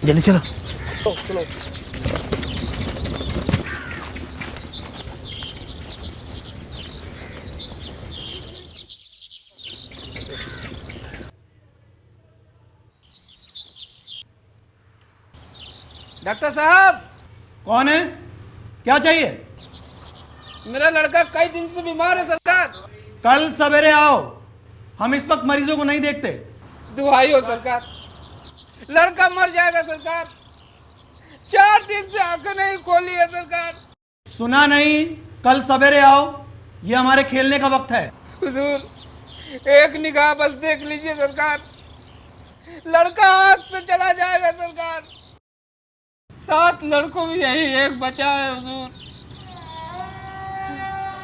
जल्दी चलो। चलो। डॉक्टर साहब। कौन है? क्या चाहिए? मेरा लड़का कई दिन से बीमार है सरकार। कल सवेरे आओ, हम इस वक्त मरीजों को नहीं देखते। दुहाई हो सरकार, लड़का मर जाएगा सरकार। 4 दिन से आंखें नहीं खोली है सरकार। सुना नहीं? कल सवेरे आओ, ये हमारे खेलने का वक्त है। हुजूर एक निगाह बस देख लीजिए सरकार, लड़का हाथ से चला जाएगा सरकार। 7 लड़कों में यही एक बचा है हुजूर।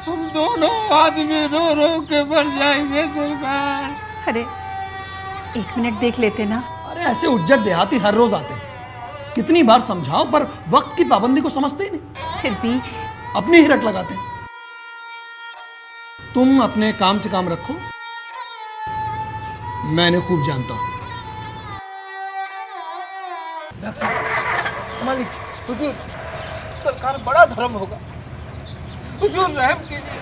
हम दोनों आदमी रो रो के मर जाएंगे सरकार। अरे 1 मिनट देख लेते ना। अरे ऐसे उज्जट देहाती हर रोज आते हैं, कितनी बार समझाओ पर वक्त की पाबंदी को समझते ही नहीं। फिर भी अपनी ही रट लगाते हैं। तुम अपने काम से काम रखो, मैंने खूब जानता हूं। मालिक, हुजूर सरकार बड़ा धर्म होगा, हुजूर रहम कीजिए।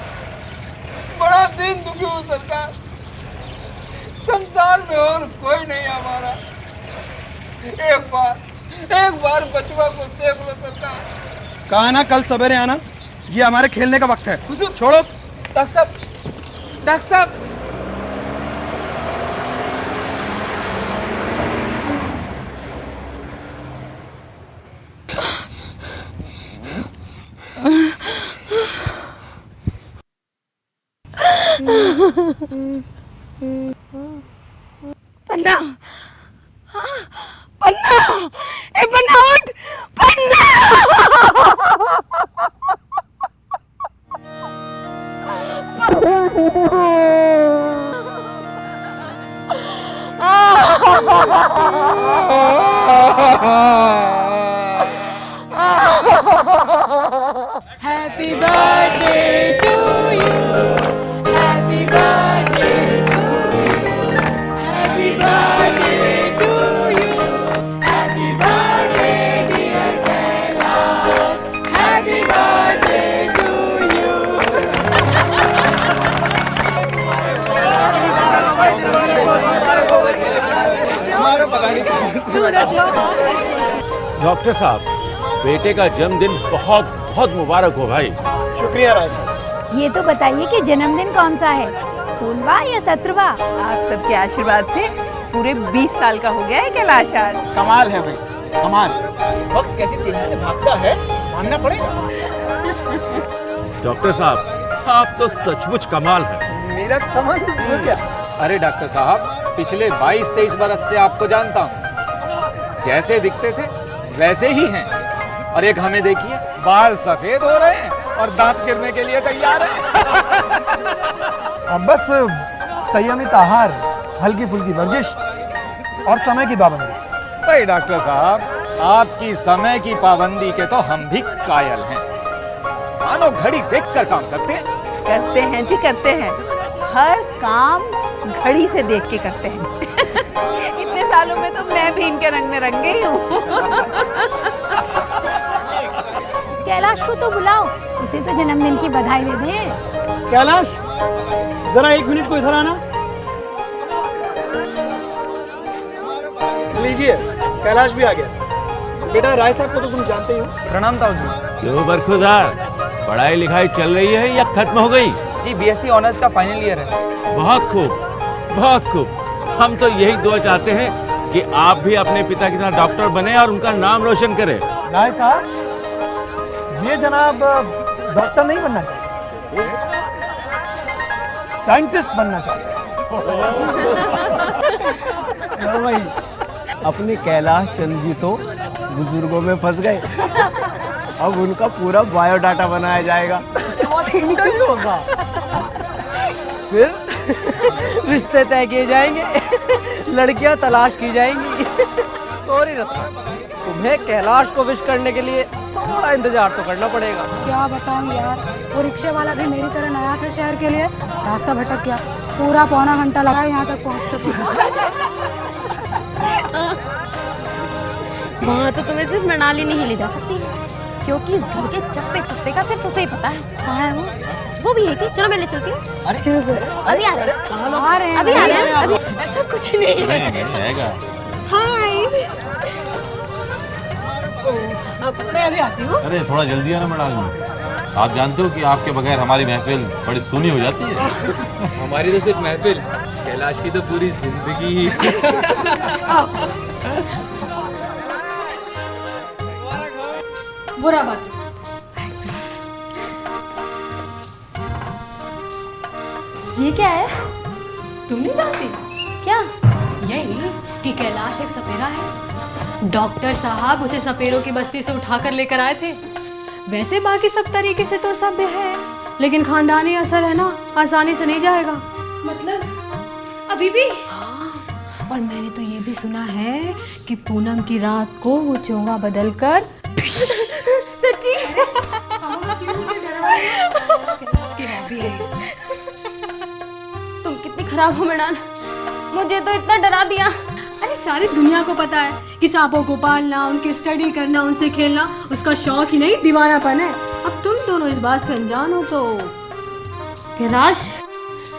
बड़ा दिन दुखी हूँ सरकार, संसार में और कोई नहीं हमारा। एक बार बचवा को देख लो सरकार। कहा ना कल सवेरे आना, ये हमारे खेलने का वक्त है। हुजूर छोड़ो। डॉक्टर साहब पन्ना, पन्ना, ए पन्ना उठ, पन्ना। Happy birthday to you. Happy birthday to you. Happy birthday to you. Happy birthday dear Kailash. Happy birthday to you. Doctor साहब, बेटे का जन्मदिन बहुत बहुत मुबारक हो भाई। शुक्रिया राय साहब। ये तो बताइए कि जन्मदिन कौन सा है, 16वां या 17वां? आप सबके आशीर्वाद से पूरे 20 साल का हो गया है कैलाश आज। कमाल है भाई, कमाल। वक्त कैसी तेजी से भागता है, मानना पड़ेगा। डॉक्टर साहब, आप तो सचमुच कमाल है। मेरा कमाल वो क्या? अरे डॉक्टर साहब, पिछले 22-23 बरस से आपको जानता हूँ। जैसे दिखते थे वैसे ही हैं। और एक हमें देखिए, बाल सफेद हो रहे हैं और दांत गिरने के लिए तैयार हैं। अब बस संयमित आहार, हल्की फुल्की वर्जिश और समय की पाबंदी। भाई डॉक्टर साहब, आपकी समय की पाबंदी के तो हम भी कायल हैं। मानो घड़ी देखकर काम करते हैं। करते हैं जी, करते हैं। हर काम घड़ी से देख के करते हैं। इतने सालों में तो मैं भी इनके रंग में रंग गई हूँ। कैलाश को तो बुलाओ, उसे तो जन्मदिन की बधाई दे दें। कैलाश, जरा 1 मिनट को इधर आना। लीजिए, कैलाश भी आ गया। बेटा राय साहब को तो तुम जानते ही हो। प्रणाम ताऊ जी। क्यों बरखुदार, पढ़ाई लिखाई चल रही है या खत्म हो गई? जी बीएससी ऑनर्स का फाइनल ईयर है। बहुत खूब, बहुत खूब। हम तो यही दुआ चाहते हैं कि आप भी अपने पिता की तरह डॉक्टर बने और उनका नाम रोशन करें। राय साहब, ये जनाब डॉक्टर नहीं बनना चाहते, साइंटिस्ट बनना चाहते हैं। भाई, अपने कैलाश चंद जी तो बुजुर्गों में फंस गए। अब उनका पूरा बायोडाटा बनाया जाएगा। इंटरव्यू होगा, फिर रिश्ते तय किए जाएंगे, लड़कियां तलाश की जाएंगी। सॉरी रत्ना, तुम्हें कैलाश को विश करने के लिए थोड़ा इंतजार तो करना पड़ेगा। क्या बताऊं यार, वो रिक्शे वाला भी मेरी तरह नया था शहर के लिए, रास्ता भटक गया। पूरा पौना घंटा लगा यहाँ तक पहुँचते। वहाँ तो तुम्हें सिर्फ मनाली नहीं ले जा सकती, क्योंकि इस घर के चप्पे चप्पे का सिर्फ उसे ही पता है। कहाँ है वो भी यही थी। चलो मैं ले चलती हूँ। एक्सक्यूज अस, अभी आ रहे हैं, आ रहे हैं, अभी आ रहे हैं। अभी ऐसा कुछ नहीं है। आएगा। हाय, मैं अभी आती हूँ। अरे थोड़ा जल्दी आना मनाल में। आप जानते हो कि आपके बगैर हमारी महफिल बड़ी सूनी हो जाती है। हमारी तो सिर्फ महफिल, कैलाश की तो पूरी जिंदगी। बुरा बात। ये क्या है? तुम नहीं जानती क्या? यही कि कैलाश एक सपेरा है। डॉक्टर साहब उसे सपेरों की बस्ती से उठाकर लेकर आए थे। वैसे बाकी सब तरीके से तो सभ्य है, लेकिन खानदानी असर है ना, आसानी से नहीं जाएगा। मतलब अभी भी? हाँ, और मैंने तो ये भी सुना है कि पूनम की रात को वो चोंगा बदलकर सच्ची? तुम कितनी खराब हो मृणाल, मुझे तो इतना डरा दिया। अरे सारी दुनिया को पता है कि सांपों को पालना, उनकी स्टडी करना, उनसे खेलना उसका शौक ही नहीं दीवानापन है। अब तुम दोनों इस बात से अनजान हो तो। कैलाश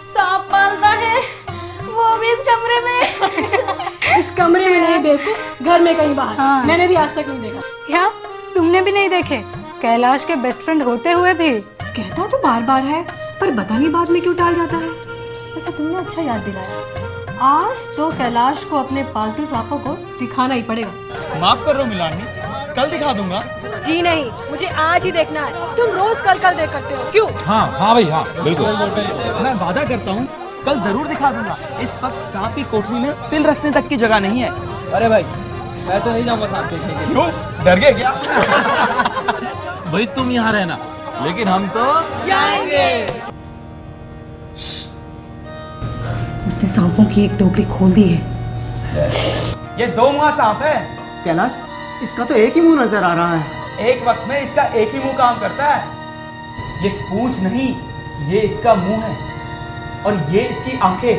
सांप पालता है, वो भी इस कमरे में। इस कमरे में नहीं बेवकूफ, घर में कहीं बाहर। हाँ। मैंने भी आज तक नहीं देखा। क्या तुमने भी नहीं देखे? कैलाश के बेस्ट फ्रेंड होते हुए भी कहता तो बार बार है, पर पता नहीं बाद में क्यों टाल जाता है। वैसे तुमने अच्छा याद दिलाया। आज तो कैलाश को अपने पालतू सांपों को दिखाना ही पड़ेगा। माफ कर रहा हूँ मिलानी, कल दिखा दूंगा। जी नहीं, मुझे आज ही देखना है। तुम रोज कल कल देख करते हो, क्यों? हाँ हाँ भाई हाँ, बिल्कुल। मैं वादा करता हूँ कल जरूर दिखा दूंगा। इस वक्त सांप की कोठरी में तिल रखने तक की जगह नहीं है। अरे भाई मैं तो नहीं जाऊंगा सांप देखने के लिए। क्यों, डर गए क्या? भाई तुम यहाँ रहना, लेकिन हम तो जाएंगे। उसने सांपों की एक टोकरी खोल दी है। ये 2 मुँहा सांप है। कैलाश, इसका तो एक ही मुंह नजर आ रहा है। एक वक्त में इसका एक ही मुंह काम करता है। ये पूंछ नहीं, ये इसका मुंह है और ये इसकी आंखें।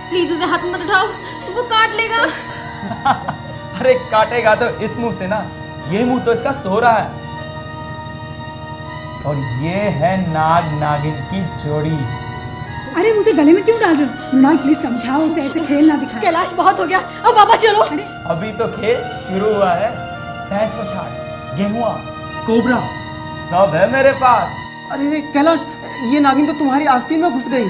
प्लीज उसे हाथ मत उठाओ, वो काट लेगा। अरे काटेगा तो इस मुंह से ना, ये मुंह तो इसका सो रहा है। और ये है नाग नागिन की जोड़ी। अरे उसे गले में क्यों डाल रहे हो? मृणाल प्लीज समझाओ उसे, ऐसे खेल ना दिखाए। कैलाश बहुत हो गया, अब वापस चलो। अभी तो खेल शुरू हुआ है। भैंस को छाड़, गेहुआ, कोबरा सब है मेरे पास। अरे कैलाश, ये नागिन तो तुम्हारी आस्तीन में घुस गई।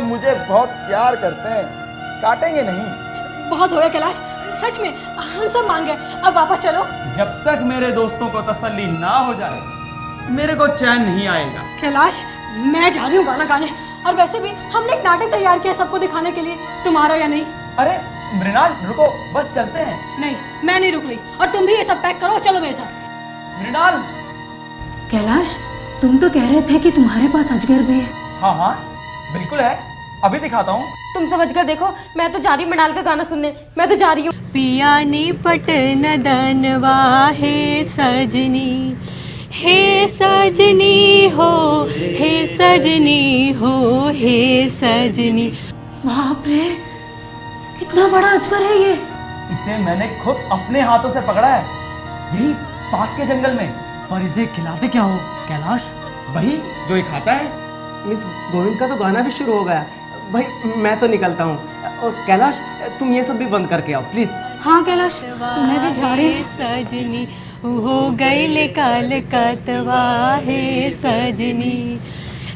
मुझे बहुत प्यार करते हैं, काटेंगे नहीं। बहुत हो गया कैलाश, सच में हम सब मान गए, अब वापस चलो। जब तक मेरे दोस्तों को तसल्ली ना हो जाए, मेरे को चैन नहीं आएगा। कैलाश, मैं जा रही हूँ गाना गाने, और वैसे भी हमने एक नाटक तैयार किया सबको दिखाने के लिए, तुम आ रहे हो या नहीं? अरे मृणाल रुको, बस चलते हैं। नहीं, मैं नहीं रुक रही, और तुम भी ये सब पैक करो, चलो मेरे साथ। मृणाल। कैलाश, तुम तो कह रहे थे कि तुम्हारे पास अजगर भी है। हाँ हाँ बिल्कुल है, अभी दिखाता हूँ। तुम समझ कर देखो, मैं तो जा रही हूँ मृणाल का गाना सुनने, मैं तो जा रही हूँ। पिया निपट नदनवा है सजनी, हे सजनी हो, हे सजनी हो, हे सजनी। बाप रे, कितना बड़ा अजगर है ये। इसे मैंने खुद अपने हाथों से पकड़ा है, यही पास के जंगल में। और इसे खिलाते क्या हो कैलाश? वही जो ये खाता है। मिस गोविंद का तो गाना भी शुरू हो गया। भाई मैं तो निकलता हूँ, और कैलाश तुम ये सब भी बंद करके आओ प्लीज। हाँ कैलाश, मैं भी जा रही हूँ। सजनी हो गई काल कतवा है सजनी,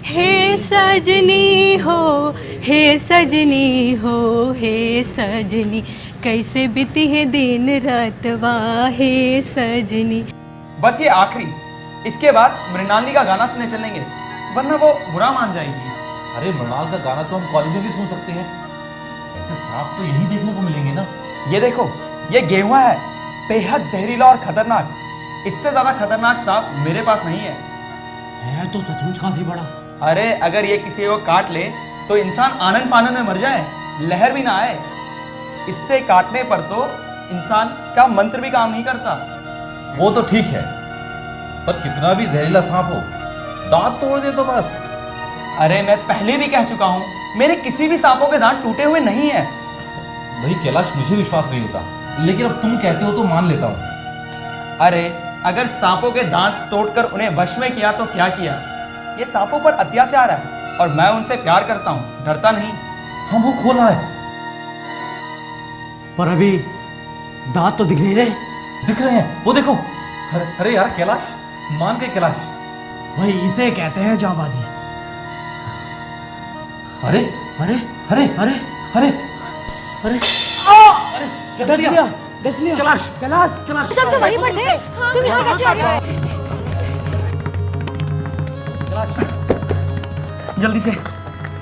हे सजनी हो, हे सजनी हो, हे सजनी। कैसे बीती है दिन रातवा है सजनी। बस ये आखिरी, इसके बाद मृणालिनी का गाना सुनने चलेंगे, वरना वो बुरा मान जाएगी। अरे मृणाल का गाना तो हम कॉलेज में भी सुन सकते हैं। ऐसे सांप तो यही देखने को मिलेंगे ना। ये देखो, ये गेहुआ है, बेहद जहरीला और खतरनाक। इससे ज्यादा खतरनाक सांप मेरे पास नहीं है तो सचमुच काफी बड़ा। अरे अगर ये किसी को काट ले तो इंसान आनन फानन में मर जाए, लहर भी ना आए। इससे काटने पर तो इंसान का मंत्र भी काम नहीं करता। वो तो ठीक है, पर कितना भी जहरीला सांप हो, दांत तोड़ दे तो बस। अरे मैं पहले भी कह चुका हूँ, मेरे किसी भी सांपों के दांत टूटे हुए नहीं है। भाई कैलाश, मुझे विश्वास नहीं होता। लेकिन अब तुम कहते हो तो मान लेता हूँ। अरे अगर सांपों के दांत तोड़कर उन्हें वश में किया तो क्या किया? ये सांपों पर अत्याचार है और मैं उनसे प्यार करता हूँ, डरता नहीं। हाँ वो खोला है, पर अभी दांत तो दिख नहीं रहे। दिख रहे हैं, वो देखो। अरे यार कैलाश, मान के कैलाश, भाई इसे कहते हैं जाबाजी। अरे अरे अरे अरे अरे अरे डस लिया, डस लिया। कैलाश कैलाश कैलाश सब तो वहीं पर थे, तुम यहाँ कैसे आ गए?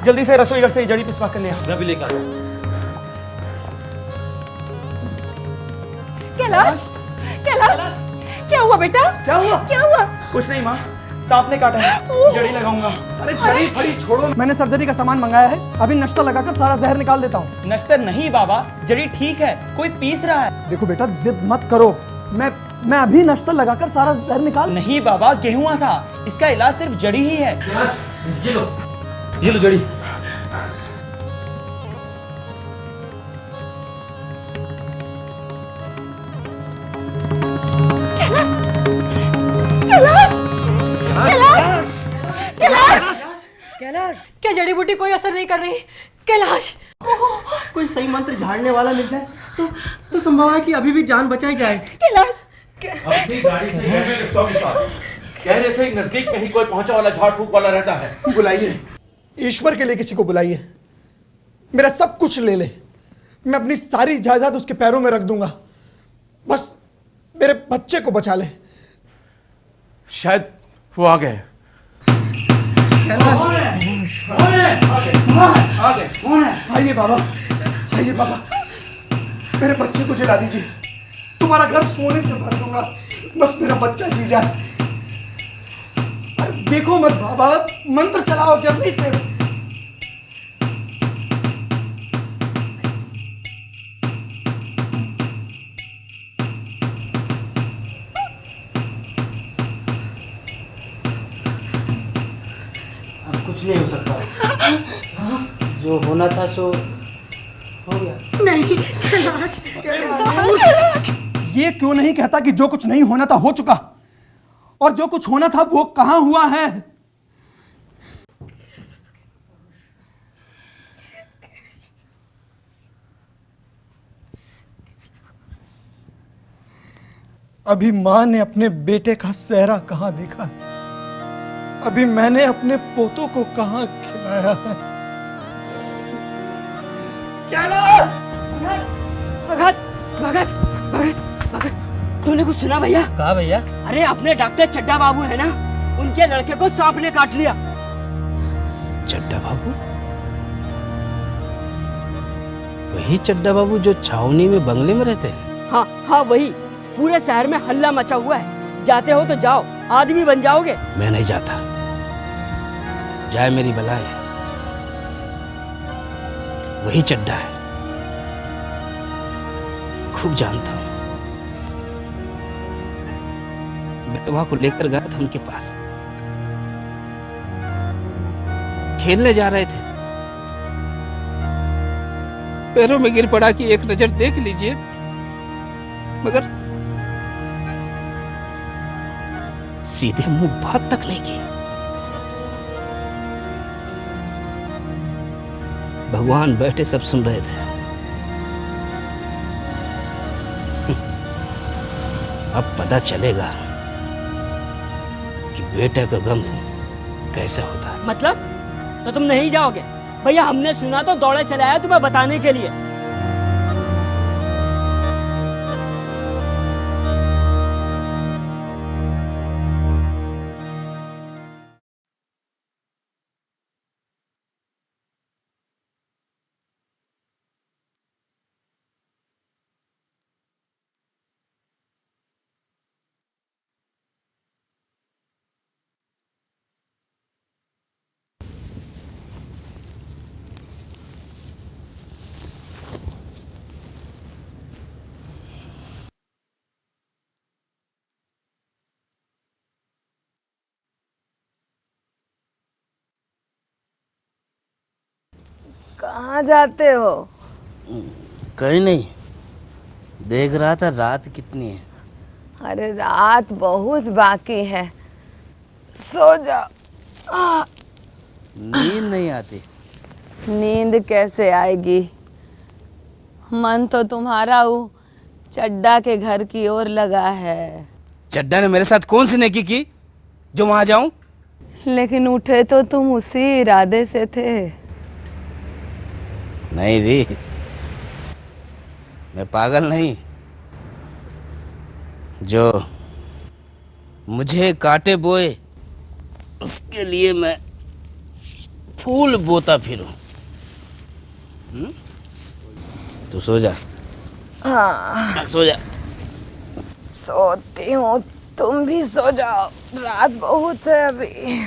जल्दी से रसोई घर से जड़ी पिसवा कर लिया। मैं भी लेकर आता हूं। कैलाश, कैलाश, क्या हुआ बेटा? क्या हुआ? क्या हुआ? कुछ नहीं माँ, सांप ने काटा है, जड़ी लगाऊंगा। अरे जड़ी फड़ी छोड़ो, मैंने सर्जरी का सामान मंगाया है, अभी नश्ता लगाकर सारा जहर निकाल देता हूँ। नश्तर नहीं बाबा, जड़ी ठीक है, कोई पीस रहा है। देखो बेटा जिद मत करो, मैं अभी नश्ता लगाकर सारा जहर निकाल। नहीं बाबा, गेहुआ था, इसका इलाज सिर्फ जड़ी ही है। ये लो जड़ी। कैलाश, कैलाश, कैलाश, कैलाश, क्या जड़ी बूटी कोई असर नहीं कर रही? कैलाश, कोई सही मंत्र झाड़ने वाला मिल जाए तो संभव है कि अभी भी जान बचाई जाए। कैलाश, अपनी गाड़ी से कह रहे थे नजदीक में ही कोई पहुंचा वाला झाड़ फूक वाला रहता है। बुलाइए, ईश्वर के लिए किसी को बुलाइए, मेरा सब कुछ ले ले, मैं अपनी सारी जायदाद उसके पैरों में रख दूंगा, बस मेरे बच्चे को बचा ले। शायद वो आ गए। आइए बाबा, आइए बाबा, मेरे बच्चे को जला दीजिए, तुम्हारा घर सोने से भर दूंगा, बस मेरा बच्चा जी जाए। अरे देखो मत बाबा, मंत्र चलाओ जल्दी से। अब कुछ नहीं हो सकता, जो होना था सो हो गया। नहीं कैलाश, ये क्यों नहीं कहता कि जो कुछ नहीं होना था हो चुका, और जो कुछ होना था वो कहां हुआ है? अभी मां ने अपने बेटे का सेहरा कहां देखा है? अभी मैंने अपने पोतों को कहां खिलाया है? कैलाश! भगत, भगत, भगत, भगत, तूने कुछ सुना भैया? कहा भैया? अरे अपने डॉक्टर चड्डा बाबू है ना, उनके लड़के को सांप ने काट लिया। चड्डा बाबू? वही चड्डा बाबू जो छावनी में बंगले में रहते हैं? हाँ हाँ वही, पूरे शहर में हल्ला मचा हुआ है, जाते हो तो जाओ, आदमी बन जाओगे। मैं नहीं जाता, जाए मेरी बलाएं, वही चड्डा है, खूब जानता हूं। बेटवा को लेकर गया था उनके पास, खेलने जा रहे थे, पैरों में गिर पड़ा कि एक नजर देख लीजिए, मगर सीधे मुंह बात तक नहीं की। भगवान बैठे सब सुन रहे थे। अब पता चलेगा कि बेटे का गम कैसा होता है। मतलब तो तुम नहीं जाओगे? भैया हमने सुना तो दौड़े चले आए तुम्हें बताने के लिए। कहाँ जाते हो? कहीं नहीं, देख रहा था रात कितनी है। अरे रात बहुत बाकी है, सो जा। नींद नहीं आती। नींद कैसे आएगी? मन तो तुम्हारा वो चड्डा के घर की ओर लगा है। चड्डा ने मेरे साथ कौन सी नेकी की जो वहां जाऊं? लेकिन उठे तो तुम उसी इरादे से थे। नहीं री, मैं पागल नहीं। जो मुझे काटे बोए उसके लिए मैं फूल बोता फिरूं। तू सो जा। हाँ सो जा। सोती हूँ, तुम भी सो जाओ, रात बहुत है अभी।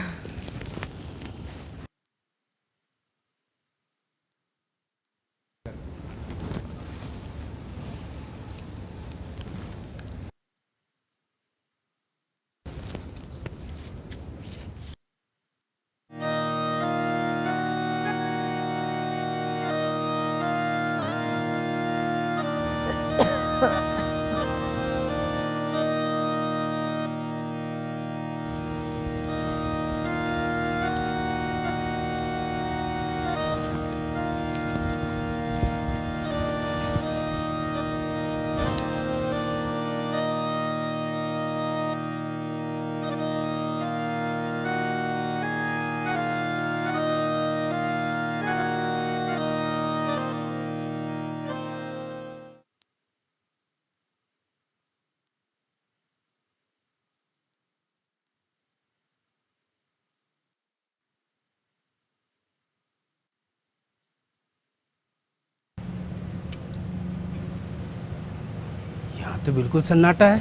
तो बिल्कुल सन्नाटा है,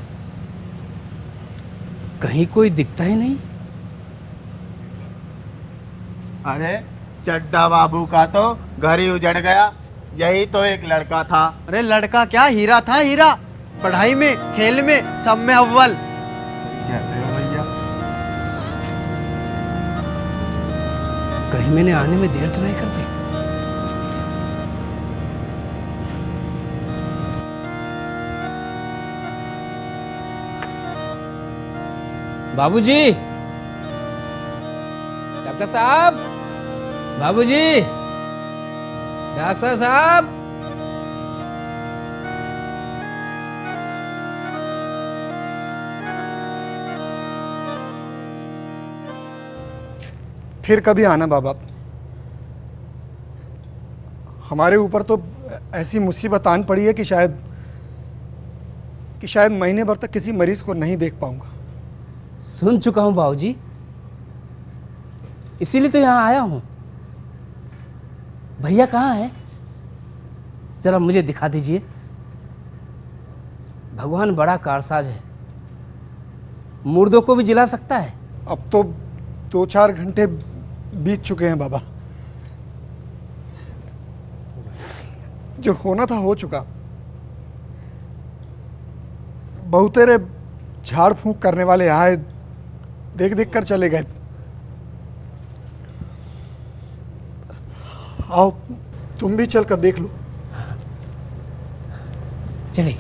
कहीं कोई दिखता ही नहीं। अरे चड्डा बाबू का तो घर ही उजड़ गया। यही तो एक लड़का था। अरे लड़का क्या, हीरा था हीरा। पढ़ाई में, खेल में, सब में अव्वल। भैया कहीं मैंने आने में देर तो नहीं कर दी? बाबूजी, डॉक्टर साहब, बाबूजी, डॉक्टर साहब। फिर कभी आना बाबा। हमारे ऊपर तो ऐसी मुसीबत आन पड़ी है कि शायद महीने भर तक किसी मरीज को नहीं देख पाऊंगा। सुन चुका हूं बाबूजी, इसीलिए तो यहाँ आया हूं। भैया कहाँ है? जरा मुझे दिखा दीजिए। भगवान बड़ा कारसाज है, मुर्दों को भी जिला सकता है। अब तो 2-4 घंटे बीत चुके हैं बाबा। जो होना था हो चुका। बहुतेरे झाड़ फूंक करने वाले आए, देख देख कर चले गए। आओ तुम भी चल कर देख लो। चलिए।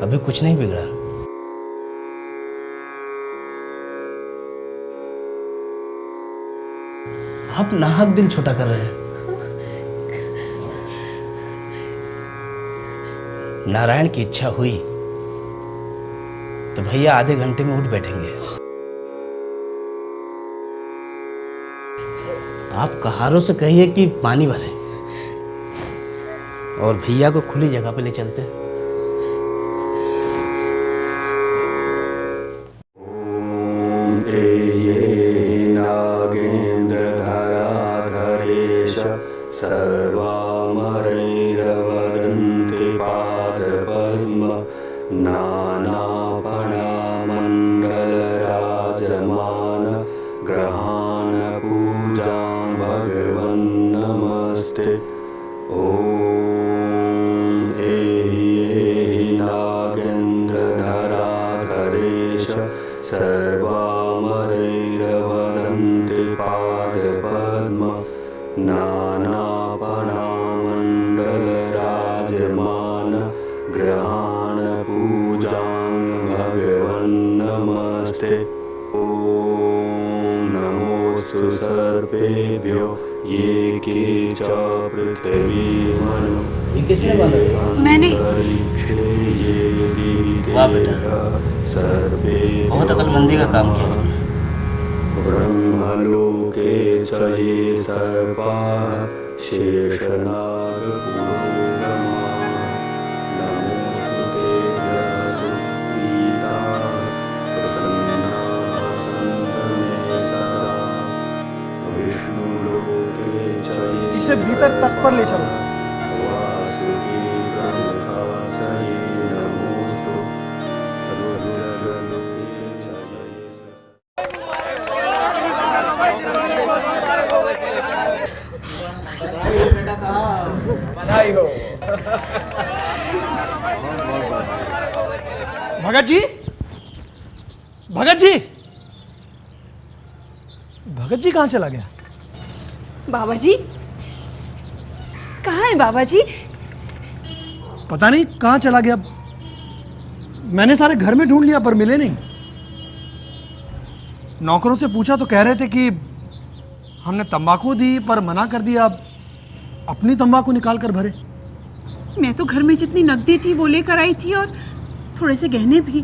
अभी कुछ नहीं बिगड़ा। आप नाहक दिल छोटा कर रहे हैं। नारायण की इच्छा हुई तो भैया आधे घंटे में उठ बैठेंगे। आप कहारों से कहिए कि पानी भरे और भैया को खुली जगह पे ले चलते हैं। नागेन्द्रधराधरेश सर्वामरैरवदन्ति पादपद्म नानापणामण्डलराजमान ग्रहाण पूजां भगवन् नमस्ते। ॐ एहि नागेन्द्रधराधरेश सर्वामरैरवदन्ति पादपद्म नानापणामण्डलराजमान ग्रहाण पूजां भगवन् नमस्ते। ॐ नमोऽस्तु सर्पेभ्यो ये के च पृथिवीमनु मैंने। वाह बेटा, बहुत अकलमंदी का काम किया तुमने। ब्रह्मलोके च ये सर्पाः शेषनाग पुरोगमाः नमोस्तुते जसु पीताः प्रसन्नाः सन्तु मे सदा। विष्णुलोके च ये इसे भीतर तक पर ले चलो। वासुकी प्रमुखाः च ये नमोस्तु रुद्रलोके च ये बधाई हो। भगत जी, भगत जी, भगत जी कहाँ चला गया? बाबा जी कहाँ है बाबा जी? पता नहीं कहाँ चला गया। मैंने सारे घर में ढूंढ लिया पर मिले नहीं। नौकरों से पूछा तो कह रहे थे कि हमने तंबाकू दी पर मना कर दिया, अपनी तंबाकू निकाल कर भरे। मैं तो घर में जितनी नकदी थी वो लेकर आई थी और थोड़े से गहने भी।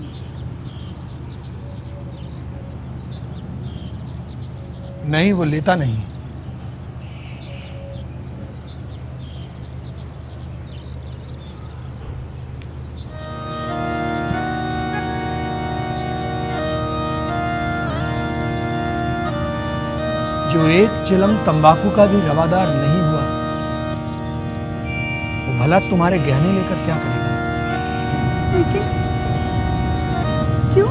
नहीं, वो लेता नहीं। जो एक चिलम तंबाकू का भी रवादार नहीं हुआ वो भला तुम्हारे गहने लेकर क्या करेगा? लेकिन क्यों?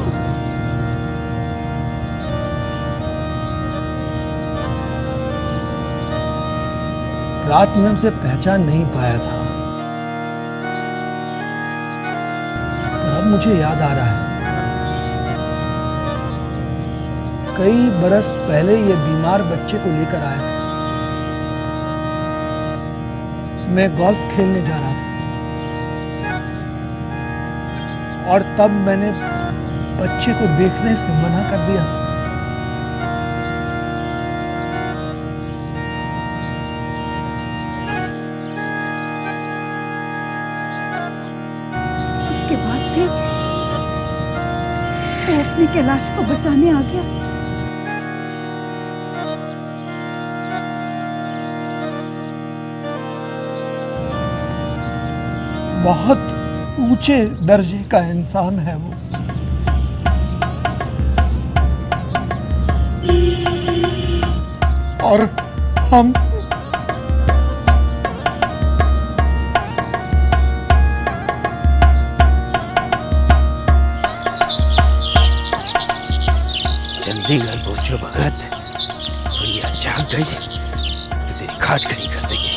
रात में उसे पहचान नहीं पाया था, पर अब मुझे याद आ रहा है। कई बरस पहले ये बीमार बच्चे को लेकर आया था। मैं गोल्फ खेलने जा रहा था और तब मैंने बच्चे को देखने से मना कर दिया। उसके बाद भी वो अपनी कैलाश को बचाने आ गया। बहुत ऊंचे दर्जे का इंसान है वो। और हम जल्दी घर पहुंचो भगत, बुढ़िया जाग गई तो तेरी खाट खड़ी कर देगी।